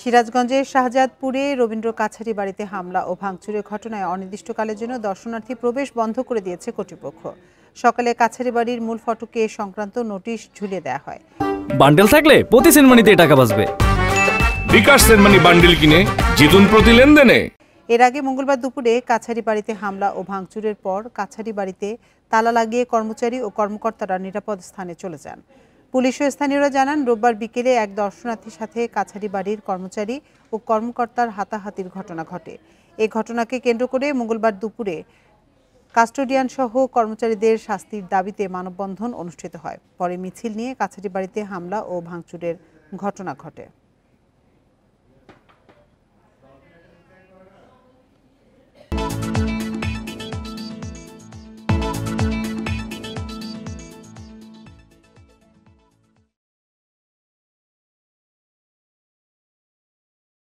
সিরাজগঞ্জের শাহজাদপুরে রবীন্দ্র কাছারি বাড়িতে হামলা ও ভাঙচুরের ঘটনায় অনির্দিষ্টকালের জন্য দর্শনার্থী প্রবেশ বন্ধ করে দিয়েছে কর্তৃপক্ষ। সকালে কাছারি বাড়ির মূল ফটকে সংক্রান্ত নোটিশ ঝুলিয়ে দেওয়া হয়। বান্ডেল থাকলে প্রতি সেনমানিতে টাকা বাঁচবে। বিকাশ সেনমানি বান্ডেল কিনে জিতুন প্রতি লেনদেনে। এর আগে মঙ্গলবার দুপুরে কাছারি বাড়িতে হামলা ও ভাঙচুরের পর কাছারি বাড়িতে তালা লাগিয়ে কর্মচারী ও কর্মকর্তারা নিরাপদ স্থানে চলে যান। পুলিশ ও স্থানীয়রা জানান, রোববার বিকেলে এক দর্শনার্থীর সাথে কাছারি বাড়ির কর্মচারী ও কর্মকর্তার হাতাহাতির ঘটনা ঘটে। এই ঘটনাকে কেন্দ্র করে মঙ্গলবার দুপুরে কাস্টোডিয়ান সহ কর্মচারীদের শাস্তির দাবিতে মানববন্ধন অনুষ্ঠিত হয়। পরে মিছিল নিয়ে কাছারি বাড়িতে হামলা ও ভাঙচুরের ঘটনা ঘটে।